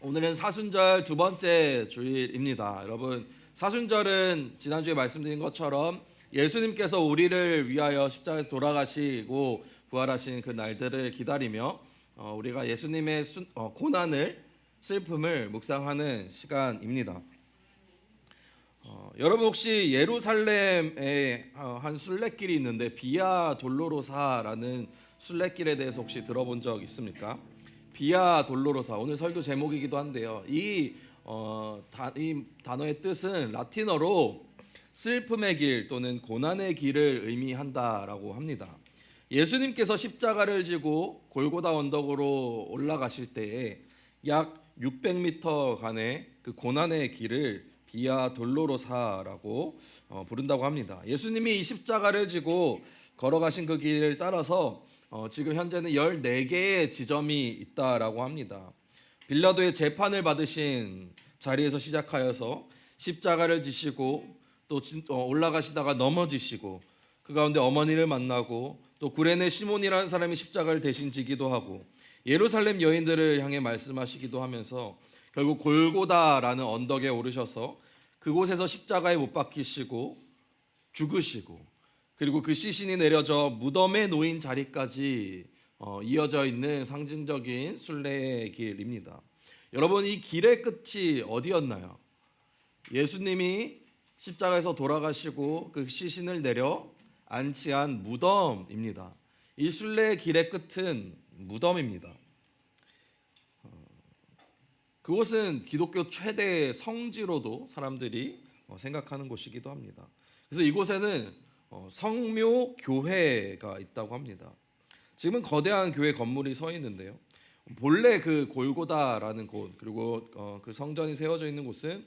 오늘은 사순절 두 번째 주일입니다. 여러분, 사순절은 지난주에 말씀드린 것처럼 예수님께서 우리를 위하여 십자가에서 돌아가시고 부활하신 그 날들을 기다리며 우리가 예수님의 고난을, 슬픔을 묵상하는 시간입니다. 여러분 혹시 예루살렘에 한 순례길이 있는데 비아 돌로로사라는 순례길에 대해서 혹시 들어본 적 있습니까? 비아 돌로로사, 오늘 설교 제목이기도 한데요. 이 단어의 뜻은 라틴어로 슬픔의 길 또는 고난의 길을 의미한다라고 합니다. 예수님께서 십자가를 지고 골고다 언덕으로 올라가실 때에 약 600m간의 그 고난의 길을 비아 돌로로사라고 부른다고 합니다. 예수님이 이 십자가를 지고 걸어가신 그 길을 따라서 지금 현재는 14개의 지점이 있다라고 합니다. 빌라도의 재판을 받으신 자리에서 시작하여서 십자가를 지시고 또 올라가시다가 넘어지시고 그 가운데 어머니를 만나고 또 구레네 시몬이라는 사람이 십자가를 대신 지기도 하고 예루살렘 여인들을 향해 말씀하시기도 하면서 결국 골고다라는 언덕에 오르셔서 그곳에서 십자가에 못 박히시고 죽으시고 그리고 그 시신이 내려져 무덤에 놓인 자리까지 이어져 있는 상징적인 순례의 길입니다. 여러분, 이 길의 끝이 어디였나요? 예수님이 십자가에서 돌아가시고 그 시신을 내려 안치한 무덤입니다. 이 순례의 길의 끝은 무덤입니다. 그곳은 기독교 최대 성지로도 사람들이 생각하는 곳이기도 합니다. 그래서 이곳에는 성묘교회가 있다고 합니다. 지금은 거대한 교회 건물이 서 있는데요. 본래 그 골고다라는 곳 그리고 그 성전이 세워져 있는 곳은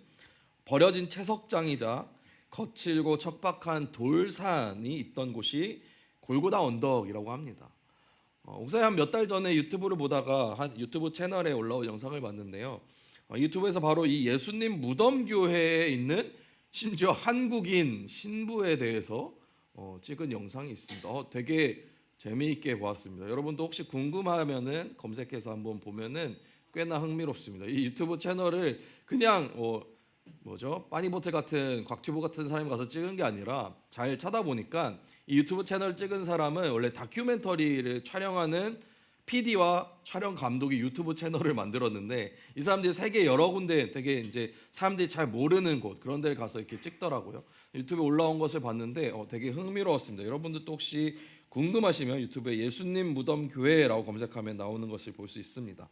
버려진 채석장이자 거칠고 척박한 돌산이 있던 곳이 골고다 언덕이라고 합니다. 우선 한 몇 달 전에 유튜브를 보다가 한 유튜브 채널에 올라온 영상을 봤는데요. 유튜브에서 바로 이 예수님 무덤교회에 있는 심지어 한국인 신부에 대해서 찍은 영상이 있습니다. 되게 재미있게 보았습니다. 여러분도 혹시 궁금하면은 검색해서 한번 보면은 꽤나 흥미롭습니다. 이 유튜브 채널을 그냥 빠니보틀 같은 곽튜브 같은 사람이 가서 찍은 게 아니라 잘 찾아보니까 이 유튜브 채널 찍은 사람은 원래 다큐멘터리를 촬영하는 PD와 촬영 감독이 유튜브 채널을 만들었는데 이 사람들이 세계 여러 군데 되게 이제 사람들이 잘 모르는 곳 그런 데를 가서 이렇게 찍더라고요. 유튜브에 올라온 것을 봤는데 되게 흥미로웠습니다. 여러분들도 혹시 궁금하시면 유튜브에 예수님 무덤 교회라고 검색하면 나오는 것을 볼 수 있습니다.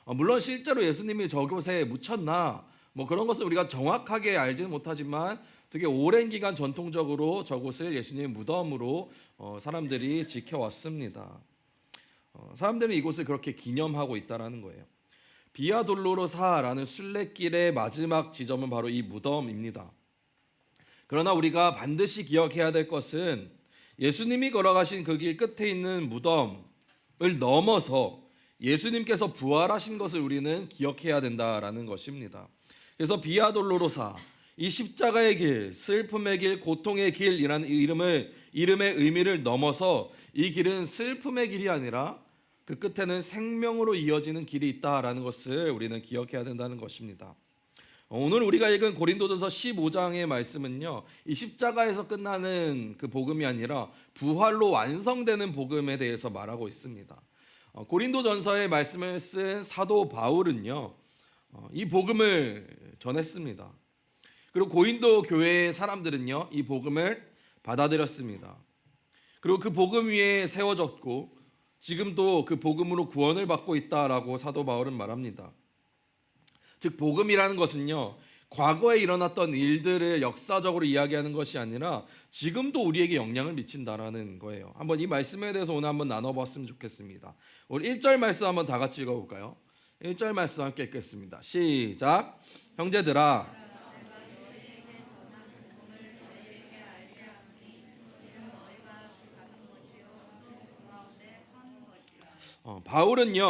물론 실제로 예수님이 저곳에 묻혔나 그런 것을 우리가 정확하게 알지는 못하지만 되게 오랜 기간 전통적으로 저곳을 예수님의 무덤으로 사람들이 지켜왔습니다. 사람들은 이곳을 그렇게 기념하고 있다라는 거예요. 비아 돌로로사라는 순례길의 마지막 지점은 바로 이 무덤입니다. 그러나 우리가 반드시 기억해야 될 것은 예수님이 걸어가신 그 길 끝에 있는 무덤을 넘어서 예수님께서 부활하신 것을 우리는 기억해야 된다라는 것입니다. 그래서 비아 돌로로사, 이 십자가의 길, 슬픔의 길, 고통의 길이라는 이름의 의미를 넘어서 이 길은 슬픔의 길이 아니라 그 끝에는 생명으로 이어지는 길이 있다라는 것을 우리는 기억해야 된다는 것입니다. 오늘 우리가 읽은 고린도전서 15장의 말씀은요, 이 십자가에서 끝나는 그 복음이 아니라 부활로 완성되는 복음에 대해서 말하고 있습니다. 고린도전서의 말씀을 쓴 사도 바울은요, 이 복음을 전했습니다. 그리고 고린도 교회의 사람들은요, 이 복음을 받아들였습니다. 그리고 그 복음 위에 세워졌고 지금도 그 복음으로 구원을 받고 있다라고 사도 바울은 말합니다. 즉 복음이라는 것은요, 과거에 일어났던 일들을 역사적으로 이야기하는 것이 아니라 지금도 우리에게 영향을 미친다라는 거예요. 한번 이 말씀에 대해서 오늘 한번 나눠봤으면 좋겠습니다. 우리 1절 말씀 한번 다 같이 읽어볼까요? 1절 말씀 함께 읽겠습니다. 시작. 형제들아,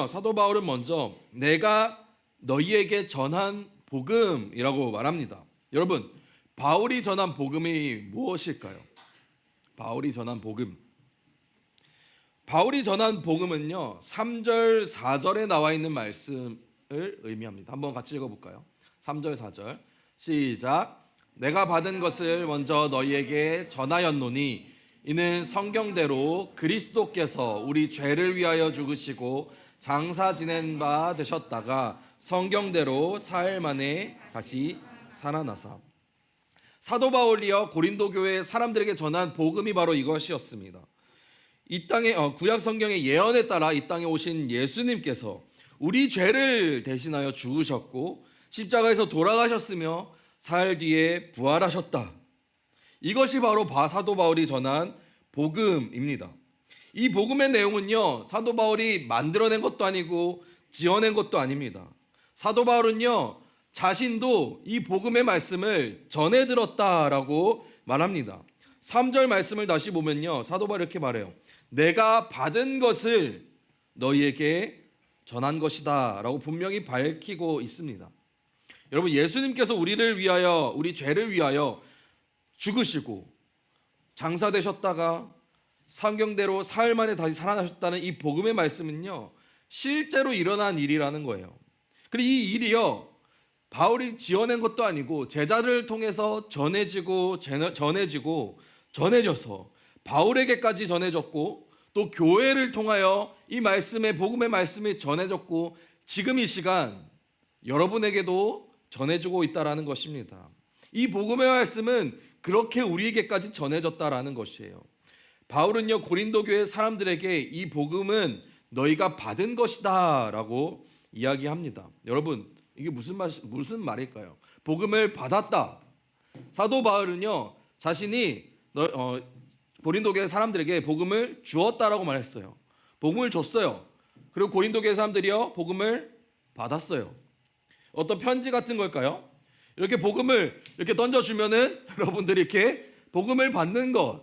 사도 바울은 먼저 내가 너희에게 전한 복음이라고 말합니다. 여러분, 바울이 전한 복음이 무엇일까요? 바울이 전한 복음은요, 3절 4절에 나와 있는 말씀 의미합니다. 한번 같이 읽어볼까요? 3절 4절 시작. 내가 받은 것을 먼저 너희에게 전하였노니 이는 성경대로 그리스도께서 우리 죄를 위하여 죽으시고 장사 지낸 바 되셨다가 성경대로 사흘 만에 다시 살아나사. 사도 바울이여 고린도 교회 사람들에게 전한 복음이 바로 이것이었습니다. 이 땅에 구약 성경의 예언에 따라 이 땅에 오신 예수님께서 우리 죄를 대신하여 죽으셨고 십자가에서 돌아가셨으며 사흘 뒤에 부활하셨다. 이것이 바로 사도 바울이 전한 복음입니다. 이 복음의 내용은요, 사도 바울이 만들어낸 것도 아니고 지어낸 것도 아닙니다. 사도 바울은요, 자신도 이 복음의 말씀을 전해 들었다라고 말합니다. 3절 말씀을 다시 보면요, 사도 바울이 이렇게 말해요. 내가 받은 것을 너희에게 전한 것이다 라고 분명히 밝히고 있습니다. 여러분, 예수님께서 우리를 위하여, 우리 죄를 위하여 죽으시고 장사되셨다가 성경대로 사흘 만에 다시 살아나셨다는 이 복음의 말씀은요, 실제로 일어난 일이라는 거예요. 그리고 이 일이요, 바울이 지어낸 것도 아니고 제자를 통해서 전해져서 바울에게까지 전해졌고 또 교회를 통하여 이 말씀의 복음의 말씀이 전해졌고 지금 이 시간 여러분에게도 전해지고 있다라는 것입니다. 이 복음의 말씀은 그렇게 우리에게까지 전해졌다라는 것이에요. 바울은요, 고린도 교회 사람들에게 이 복음은 너희가 받은 것이다 라고 이야기합니다. 여러분, 이게 무슨 말일까요? 복음을 받았다. 사도 바울은요, 자신이 고린도 교회 사람들에게 복음을 주었다라고 말했어요. 복음을 줬어요. 그리고 고린도 교회 사람들이요, 복음을 받았어요. 어떤 편지 같은 걸까요? 이렇게 복음을 이렇게 던져주면은 여러분들이 이렇게 복음을 받는 것,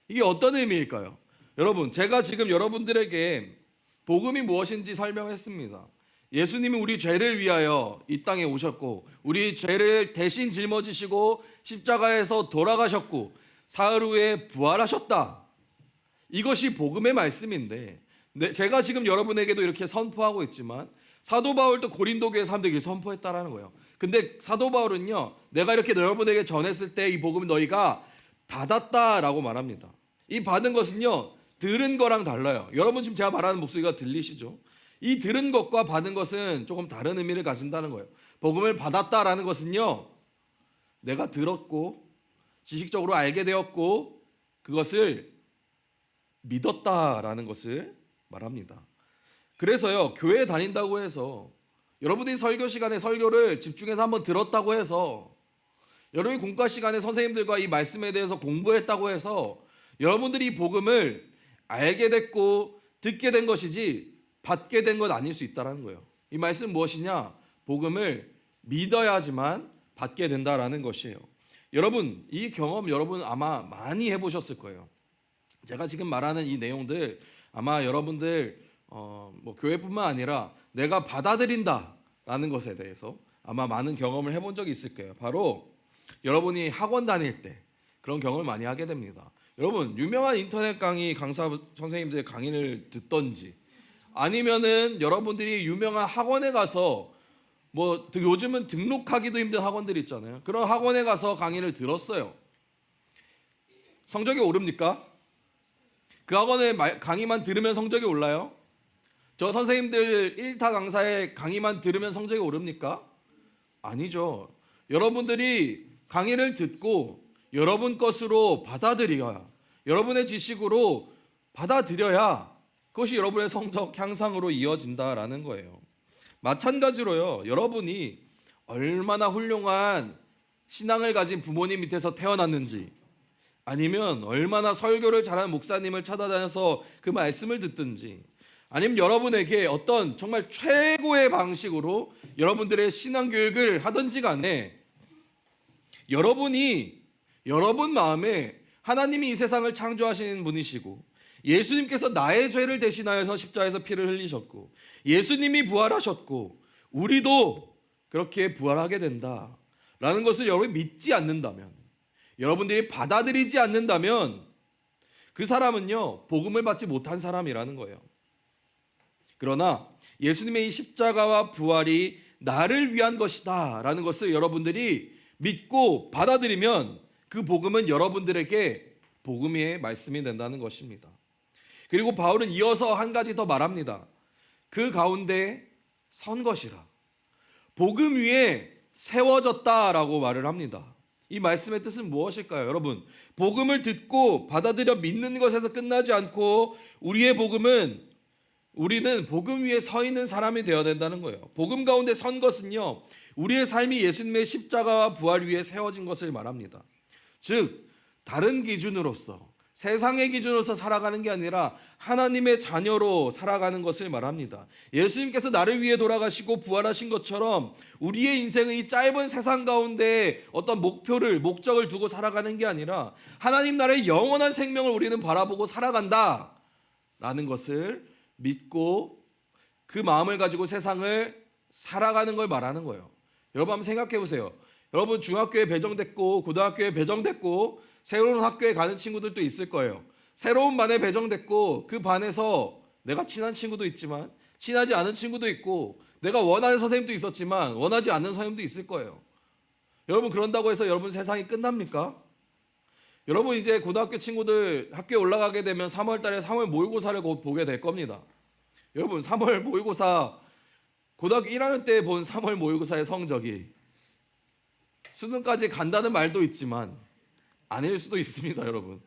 이게 어떤 의미일까요? 여러분, 제가 지금 여러분들에게 복음이 무엇인지 설명했습니다. 예수님이 우리 죄를 위하여 이 땅에 오셨고 우리 죄를 대신 짊어지시고 십자가에서 돌아가셨고 사흘 후에 부활하셨다. 이것이 복음의 말씀인데 제가 지금 여러분에게도 이렇게 선포하고 있지만 사도 바울도 고린도 교회 사람들에게 선포했다라는 거예요. 근데 사도 바울은요, 내가 이렇게 여러분에게 전했을 때 이 복음을 너희가 받았다라고 말합니다. 이 받은 것은요, 들은 거랑 달라요. 여러분 지금 제가 말하는 목소리가 들리시죠? 이 들은 것과 받은 것은 조금 다른 의미를 가진다는 거예요. 복음을 받았다라는 것은요, 내가 들었고 지식적으로 알게 되었고 그것을 믿었다라는 것을 말합니다. 그래서요, 교회에 다닌다고 해서 여러분들이 설교 시간에 설교를 집중해서 한번 들었다고 해서 여러분이 공과 시간에 선생님들과 이 말씀에 대해서 공부했다고 해서 여러분들이 이 복음을 알게 됐고 듣게 된 것이지 받게 된 건 아닐 수 있다는 거예요. 이 말씀 무엇이냐? 복음을 믿어야지만 받게 된다라는 것이에요. 여러분, 이 경험 여러분 아마 많이 해보셨을 거예요. 제가 지금 말하는 이 내용들 아마 여러분들 교회뿐만 아니라 내가 받아들인다라는 것에 대해서 아마 많은 경험을 해본 적이 있을 거예요. 바로 여러분이 학원 다닐 때 그런 경험을 많이 하게 됩니다. 여러분, 유명한 인터넷 강의 강사 선생님들의 강의를 듣던지 아니면은 여러분들이 유명한 학원에 가서 요즘은 등록하기도 힘든 학원들 있잖아요. 그런 학원에 가서 강의를 들었어요. 성적이 오릅니까? 그 학원의 강의만 들으면 성적이 올라요? 저 선생님들 1타 강사의 강의만 들으면 성적이 오릅니까? 아니죠. 여러분들이 강의를 듣고 여러분 것으로 받아들여야, 여러분의 지식으로 받아들여야 그것이 여러분의 성적 향상으로 이어진다라는 거예요. 마찬가지로요, 여러분이 얼마나 훌륭한 신앙을 가진 부모님 밑에서 태어났는지, 아니면 얼마나 설교를 잘하는 목사님을 찾아다녀서 그 말씀을 듣든지, 아니면 여러분에게 어떤 정말 최고의 방식으로 여러분들의 신앙 교육을 하든지 간에 여러분이 여러분 마음에 하나님이 이 세상을 창조하신 분이시고 예수님께서 나의 죄를 대신하여서 십자가에서 피를 흘리셨고 예수님이 부활하셨고 우리도 그렇게 부활하게 된다라는 것을 여러분이 믿지 않는다면, 여러분들이 받아들이지 않는다면 그 사람은요, 복음을 받지 못한 사람이라는 거예요. 그러나 예수님의 이 십자가와 부활이 나를 위한 것이다 라는 것을 여러분들이 믿고 받아들이면 그 복음은 여러분들에게 복음의 말씀이 된다는 것입니다. 그리고 바울은 이어서 한 가지 더 말합니다. 그 가운데 선 것이라. 복음 위에 세워졌다라고 말을 합니다. 이 말씀의 뜻은 무엇일까요? 여러분, 복음을 듣고 받아들여 믿는 것에서 끝나지 않고 우리는 복음 위에 서 있는 사람이 되어야 된다는 거예요. 복음 가운데 선 것은요, 우리의 삶이 예수님의 십자가와 부활 위에 세워진 것을 말합니다. 즉 다른 기준으로서, 세상의 기준으로서 살아가는 게 아니라 하나님의 자녀로 살아가는 것을 말합니다. 예수님께서 나를 위해 돌아가시고 부활하신 것처럼 우리의 인생의 이 짧은 세상 가운데 어떤 목적을 두고 살아가는 게 아니라 하나님 나라의 영원한 생명을 우리는 바라보고 살아간다 라는 것을 믿고 그 마음을 가지고 세상을 살아가는 걸 말하는 거예요. 여러분 한번 생각해 보세요. 여러분 중학교에 배정됐고 고등학교에 배정됐고 새로운 학교에 가는 친구들도 있을 거예요. 새로운 반에 배정됐고 그 반에서 내가 친한 친구도 있지만 친하지 않은 친구도 있고 내가 원하는 선생님도 있었지만 원하지 않는 선생님도 있을 거예요. 여러분 그런다고 해서 여러분 세상이 끝납니까? 여러분 이제 고등학교 친구들 학교에 올라가게 되면 3월 달에 3월 모의고사를 곧 보게 될 겁니다. 여러분 3월 모의고사 고등학교 1학년 때 본 3월 모의고사의 성적이 수능까지 간다는 말도 있지만 아닐 수도 있습니다, 여러분.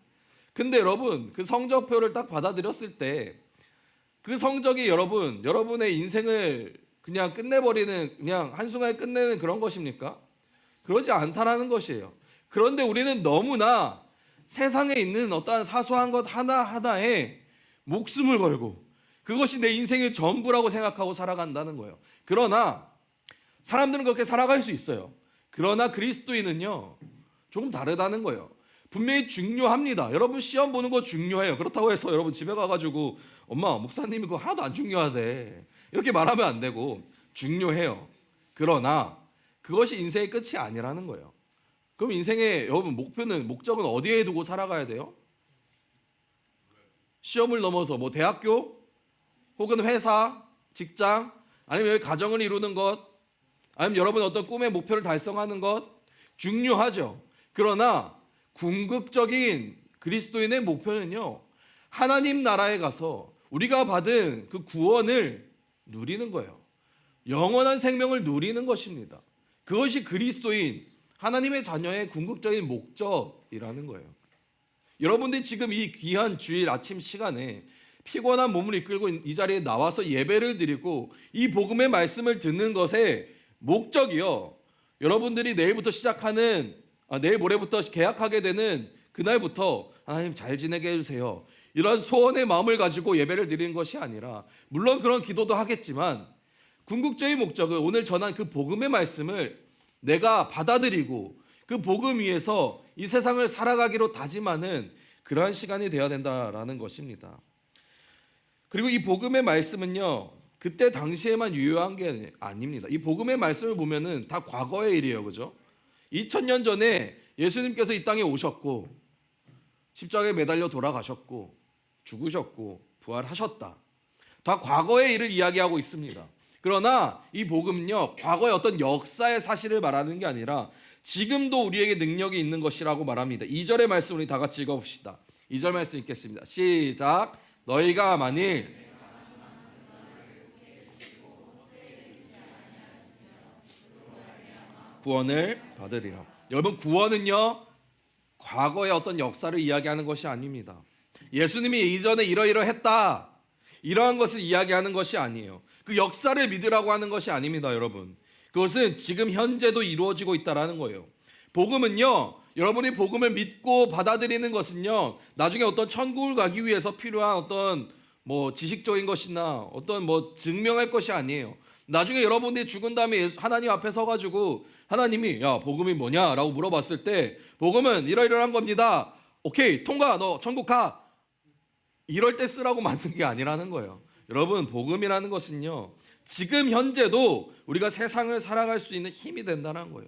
근데 여러분 그 성적표를 딱 받아들였을 때 그 성적이 여러분의 인생을 그냥 끝내버리는, 그냥 한순간에 끝내는 그런 것입니까? 그러지 않다라는 것이에요. 그런데 우리는 너무나 세상에 있는 어떠한 사소한 것 하나하나에 목숨을 걸고 그것이 내 인생의 전부라고 생각하고 살아간다는 거예요. 그러나 사람들은 그렇게 살아갈 수 있어요. 그러나 그리스도인은요 조금 다르다는 거예요. 분명히 중요합니다. 여러분 시험 보는 거 중요해요. 그렇다고 해서 여러분 집에 가가지고 엄마 목사님이 그거 하나도 안 중요하대 이렇게 말하면 안 되고 중요해요. 그러나 그것이 인생의 끝이 아니라는 거예요. 그럼 인생의 여러분 목적은 어디에 두고 살아가야 돼요? 시험을 넘어서 뭐 대학교 혹은 회사, 직장, 아니면 가정을 이루는 것, 아니면 여러분 어떤 꿈의 목표를 달성하는 것 중요하죠. 그러나 궁극적인 그리스도인의 목표는요 하나님 나라에 가서 우리가 받은 그 구원을 누리는 거예요. 영원한 생명을 누리는 것입니다. 그것이 그리스도인 하나님의 자녀의 궁극적인 목적이라는 거예요. 여러분들이 지금 이 귀한 주일 아침 시간에 피곤한 몸을 이끌고 이 자리에 나와서 예배를 드리고 이 복음의 말씀을 듣는 것의 목적이요, 여러분들이 내일 모레부터 계약하게 되는 그날부터 하나님 잘 지내게 해주세요 이런 소원의 마음을 가지고 예배를 드리는 것이 아니라, 물론 그런 기도도 하겠지만 궁극적인 목적은 오늘 전한 그 복음의 말씀을 내가 받아들이고 그 복음 위에서 이 세상을 살아가기로 다짐하는 그러한 시간이 되어야 된다라는 것입니다. 그리고 이 복음의 말씀은요 그때 당시에만 유효한 게 아닙니다. 이 복음의 말씀을 보면은 다 과거의 일이에요, 그죠? 2000년 전에 예수님께서 이 땅에 오셨고 십자가에 매달려 돌아가셨고 죽으셨고 부활하셨다. 다 과거의 일을 이야기하고 있습니다. 그러나 이 복음은요 과거의 어떤 역사의 사실을 말하는 게 아니라 지금도 우리에게 능력이 있는 것이라고 말합니다. 2절의 말씀 우리 다 같이 읽어봅시다. 2절 말씀 읽겠습니다. 시작. 너희가 만일 구원을 받으리라. 여러분 구원은요 과거의 어떤 역사를 이야기하는 것이 아닙니다. 예수님이 이전에 이러이러했다 이러한 것을 이야기하는 것이 아니에요. 그 역사를 믿으라고 하는 것이 아닙니다, 여러분. 그것은 지금 현재도 이루어지고 있다라는 거예요. 복음은요 여러분이 복음을 믿고 받아들이는 것은요 나중에 어떤 천국을 가기 위해서 필요한 어떤 지식적인 것이나 어떤 증명할 것이 아니에요. 나중에 여러분들이 죽은 다음에 하나님 앞에 서가지고 하나님이 야 복음이 뭐냐라고 물어봤을 때 복음은 이러이러한 겁니다. 오케이 통과, 너 천국 가. 이럴 때 쓰라고 만든 게 아니라는 거예요. 여러분 복음이라는 것은요 지금 현재도 우리가 세상을 살아갈 수 있는 힘이 된다는 거예요.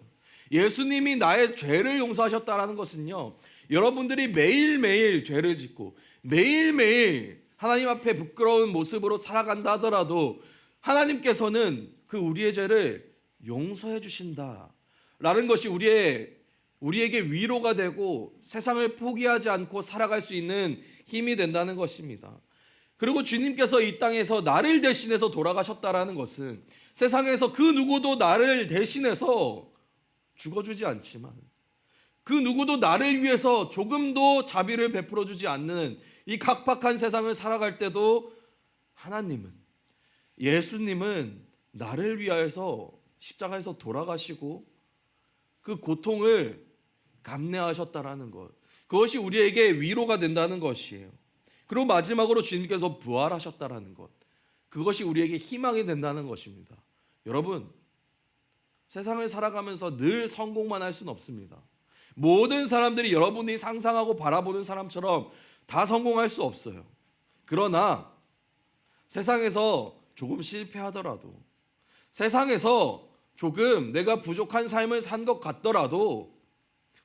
예수님이 나의 죄를 용서하셨다는 것은요 여러분들이 매일매일 죄를 짓고 매일매일 하나님 앞에 부끄러운 모습으로 살아간다 하더라도 하나님께서는 그 우리의 죄를 용서해 주신다라는 것이 우리에게 위로가 되고 세상을 포기하지 않고 살아갈 수 있는 힘이 된다는 것입니다. 그리고 주님께서 이 땅에서 나를 대신해서 돌아가셨다라는 것은 세상에서 그 누구도 나를 대신해서 죽어주지 않지만 그 누구도 나를 위해서 조금도 자비를 베풀어 주지 않는 이 각박한 세상을 살아갈 때도 하나님은, 예수님은 나를 위하여서 십자가에서 돌아가시고 그 고통을 감내하셨다라는 것, 그것이 우리에게 위로가 된다는 것이에요. 그리고 마지막으로 주님께서 부활하셨다라는 것, 그것이 우리에게 희망이 된다는 것입니다. 여러분, 세상을 살아가면서 늘 성공만 할 수는 없습니다. 모든 사람들이 여러분이 상상하고 바라보는 사람처럼 다 성공할 수 없어요. 그러나 세상에서 조금 실패하더라도, 세상에서 조금 내가 부족한 삶을 산 것 같더라도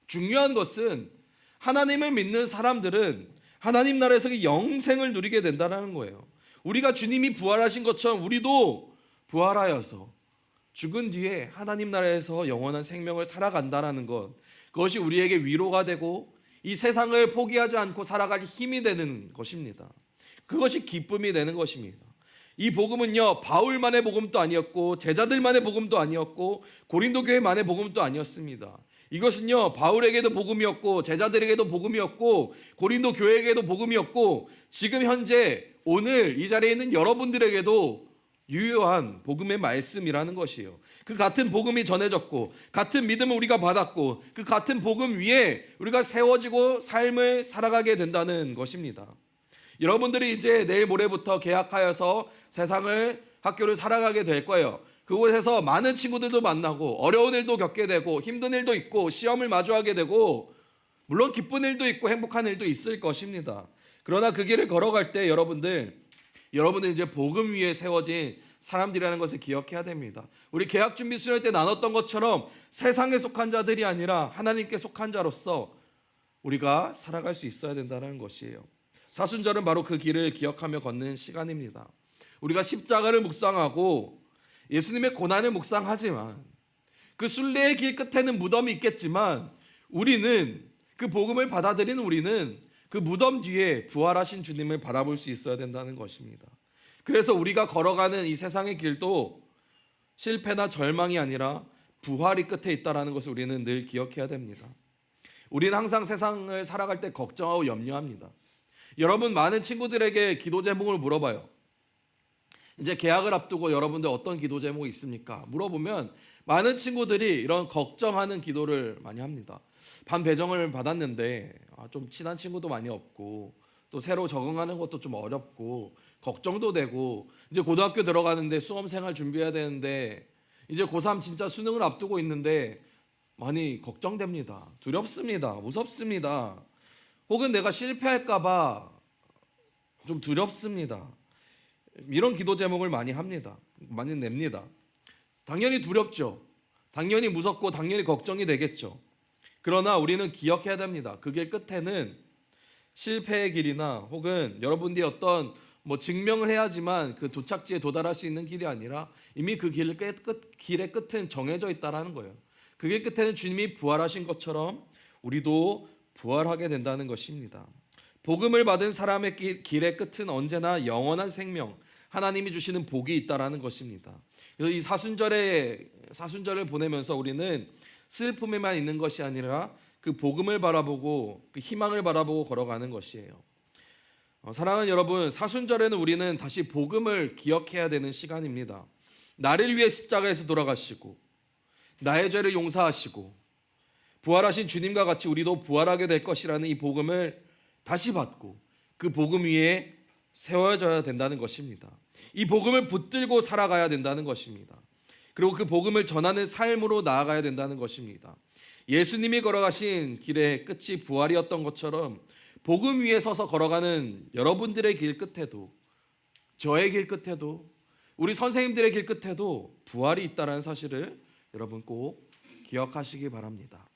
중요한 것은 하나님을 믿는 사람들은 하나님 나라에서 영생을 누리게 된다는 거예요. 우리가 주님이 부활하신 것처럼 우리도 부활하여서 죽은 뒤에 하나님 나라에서 영원한 생명을 살아간다는 것, 그것이 우리에게 위로가 되고 이 세상을 포기하지 않고 살아갈 힘이 되는 것입니다. 그것이 기쁨이 되는 것입니다. 이 복음은요, 바울만의 복음도 아니었고 제자들만의 복음도 아니었고 고린도 교회만의 복음도 아니었습니다. 이것은요, 바울에게도 복음이었고 제자들에게도 복음이었고 고린도 교회에게도 복음이었고 지금 현재 오늘 이 자리에 있는 여러분들에게도 유효한 복음의 말씀이라는 것이에요. 그 같은 복음이 전해졌고 같은 믿음을 우리가 받았고 그 같은 복음 위에 우리가 세워지고 삶을 살아가게 된다는 것입니다. 여러분들이 이제 내일 모레부터 개학하여서 세상을, 학교를 살아가게 될 거예요. 그곳에서 많은 친구들도 만나고 어려운 일도 겪게 되고 힘든 일도 있고 시험을 마주하게 되고 물론 기쁜 일도 있고 행복한 일도 있을 것입니다. 그러나 그 길을 걸어갈 때 여러분들 이제 복음 위에 세워진 사람들이라는 것을 기억해야 됩니다. 우리 개학 준비 수련 때 나눴던 것처럼 세상에 속한 자들이 아니라 하나님께 속한 자로서 우리가 살아갈 수 있어야 된다는 것이에요. 사순절은 바로 그 길을 기억하며 걷는 시간입니다. 우리가 십자가를 묵상하고 예수님의 고난을 묵상하지만 그 순례의 길 끝에는 무덤이 있겠지만 우리는, 그 복음을 받아들이는 우리는 그 무덤 뒤에 부활하신 주님을 바라볼 수 있어야 된다는 것입니다. 그래서 우리가 걸어가는 이 세상의 길도 실패나 절망이 아니라 부활이 끝에 있다는 것을 우리는 늘 기억해야 됩니다. 우리는 항상 세상을 살아갈 때 걱정하고 염려합니다. 여러분, 많은 친구들에게 기도 제목을 물어봐요. 이제 개학을 앞두고 여러분들 어떤 기도 제목이 있습니까? 물어보면 많은 친구들이 이런 걱정하는 기도를 많이 합니다. 반 배정을 받았는데 좀 친한 친구도 많이 없고 또 새로 적응하는 것도 좀 어렵고 걱정도 되고 이제 고등학교 들어가는데 수험생활 준비해야 되는데 이제 고3 진짜 수능을 앞두고 있는데 많이 걱정됩니다. 두렵습니다. 무섭습니다. 혹은 내가 실패할까 봐 좀 두렵습니다. 이런 기도 제목을 많이 합니다. 많이 냅니다. 당연히 두렵죠. 당연히 무섭고 당연히 걱정이 되겠죠. 그러나 우리는 기억해야 됩니다. 그 길 끝에는 실패의 길이나 혹은 여러분들이 어떤 증명을 해야지만 그 도착지에 도달할 수 있는 길이 아니라 이미 그 길의 끝은 정해져 있다는 거예요. 그 길 끝에는 주님이 부활하신 것처럼 우리도 부활하게 된다는 것입니다. 복음을 받은 사람의 길의 끝은 언제나 영원한 생명, 하나님이 주시는 복이 있다는 것입니다. 그래서 이 사순절을 보내면서 우리는 슬픔에만 있는 것이 아니라 그 복음을 바라보고 그 희망을 바라보고 걸어가는 것이에요. 사랑하는 여러분, 사순절에는 우리는 다시 복음을 기억해야 되는 시간입니다. 나를 위해 십자가에서 돌아가시고 나의 죄를 용서하시고 부활하신 주님과 같이 우리도 부활하게 될 것이라는 이 복음을 다시 받고 그 복음 위에 세워져야 된다는 것입니다. 이 복음을 붙들고 살아가야 된다는 것입니다. 그리고 그 복음을 전하는 삶으로 나아가야 된다는 것입니다. 예수님이 걸어가신 길의 끝이 부활이었던 것처럼 복음 위에 서서 걸어가는 여러분들의 길 끝에도, 저의 길 끝에도, 우리 선생님들의 길 끝에도 부활이 있다는 사실을 여러분 꼭 기억하시기 바랍니다.